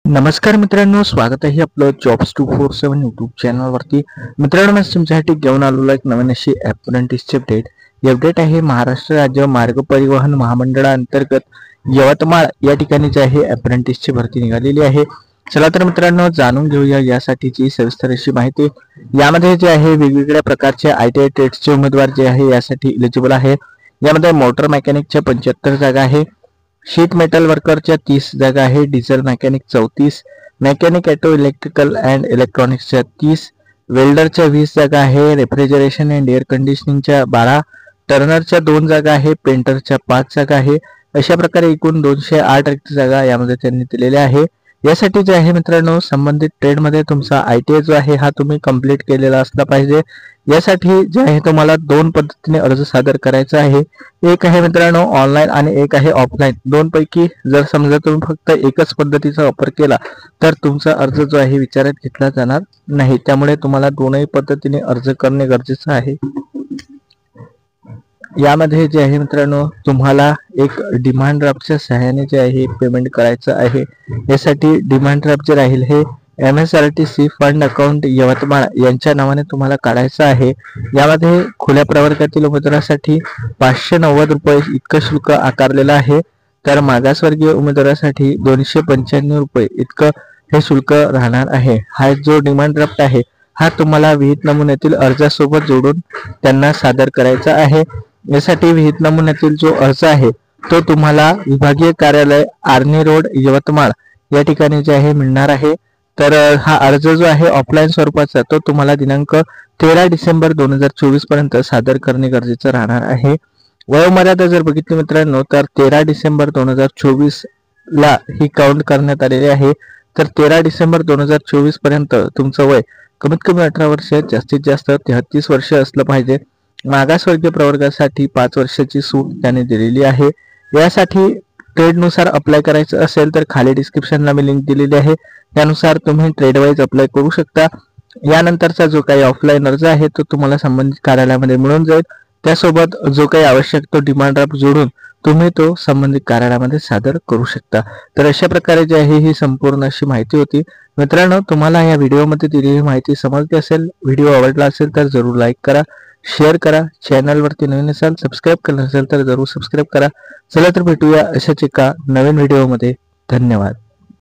नमस्कार मित्रांनो, स्वागत आहे आपलं जॉब्स 247 यूट्यूब चॅनलवरती. मित्रांनो, मी तुमच्यासाठी घेऊन आलेलो एक नवीन अशी अप्रेंटिसची अपडेट. ही अपडेट आहे महाराष्ट्र राज्य मार्ग परिवहन महामंडळाअंतर्गत यवतमाळ या ठिकाणी जे आहे अप्रेंटिसची भरती निघालेली आहे. चला तर मित्रांनो, जाणून घेऊया यासाठीची सविस्तर अशी माहिती. यामध्ये जे आहे वेगवेगळ्या प्रकारचे ITI ट्रेड्सचे उमेदवार जे आहे यासाठी इलिजिबल आहे. यामध्ये मोटर मेकॅनिकच्या 75 जागा आहे, शीट मेटल वर्करच्या 30 जागा आहे, diesel mechanic 34, mechanic auto electrical and इलेक्ट्रॉनिक्सच्या 30, वेल्डरच्या 20 जागा आहे, रेफ्रिजरेशन अँड एअर कंडिशनिंगच्या 12, टर्नरच्या 2 जागा आहे, पेंटरच्या 5 जागा आहे. अशा प्रकारे एकूण 208 रिक्त जागा यामध्ये त्यांनी दिलेल्या आहे. यासाठी जे आहे मित्रांनो, संबंधित ट्रेडमध्ये तुमचा ITI जो आहे हा तुम्ही कंप्लीट केलेला असला पाहिजे. यासाठी जे आहे तुम्हाला दोन पद्धतीने अर्ज सादर करायचा आहे. एक आहे मित्रांनो ऑनलाईन आणि एक आहे ऑफलाईन. दोन पैकी जर समजा तुम्ही फक्त एकच पद्धतीचा वापर केला तर तुमचा अर्ज जो आहे विचारात घेतला जाणार नाही. त्यामुळे तुम्हाला दोनही पद्धतीने अर्ज करणे गरजेचं आहे. यामध्ये जे आहे मित्रांनो, तुम्हाला एक डिमांड ड्राफ्टच्या सहाय्याने जे आहे पेमेंट करायचं आहे. यासाठी डिमांड ड्राफ्ट जे राहील हे MSRTC फंड अकाउंट यवतमाळ यांच्या नावाने तुम्हाला काढायचं आहे. यामध्ये खुल्या प्रवर्गातील उमेदवारासाठी 590 रुपये इतकं शुल्क आकारलेलं आहे, तर मागासवर्गीय उमेदवारासाठी 295 रुपये इतकं हे शुल्क राहणार आहे. हा जो डिमांड ड्राफ्ट आहे हा तुम्हाला विहित नमुन्यातील अर्जासोबत जोडून त्यांना सादर करायचा आहे. यासाठी विहित नमुन्यातील जो अर्ज आहे तो तुम्हाला विभागीय कार्यालय आर्नी रोड यवतमाळ या ठिकाणी जे आहे मिळणार आहे. तर हा अर्ज जो आहे ऑफलाईन स्वरूपाचा तो तुम्हाला दिनांक 13 डिसेंबर 2024 पर्यंत सादर करणे गरजेचं राहणार आहे. वयोमर्यादा जर बघितली मित्रांनो तर 13 डिसेंबर 2024 ला ही काउंट करण्यात आलेली आहे. तर 13 डिसेंबर 2024 पर्यंत तुमचं वय कमीत कमी 18 वर्ष, जास्तीत जास्त 33 वर्ष असलं पाहिजे. मागासवर्गीय प्रवर्गासाठी 5 वर्षाची सूट त्याने दिलेली आहे. यासाठी ट्रेडनुसार अप्लाय करायचं असेल तर खाली डिस्क्रिप्शनला मी लिंक दिलेली आहे, त्यानुसार तुम्ही ट्रेड वाईज अप्लाय करू शकता. यानंतरचा जो काही ऑफलाईन अर्ज आहे तो तुम्हाला संबंधित कार्यालयामध्ये मिळून जाईल. त्यासोबत जो काही आवश्यक तो डिमांड ड्राफ्ट जोडून तुम्ही तो संबंधित कार्यालयामध्ये सादर करू शकता. तर अशा प्रकारे जी आहे ही संपूर्ण अशी माहिती होती. मित्रांनो, तुम्हाला या व्हिडिओमध्ये दिलेली माहिती समजली असेल, व्हिडिओ आवडला असेल तर जरूर लाईक करा, शेअर करा. चॅनलवरती नवीन असाल, सबस्क्राईब केलं नसेल तर जरूर सबस्क्राईब करा. चला तर भेटूया अशाच एका नवीन व्हिडिओमध्ये. धन्यवाद.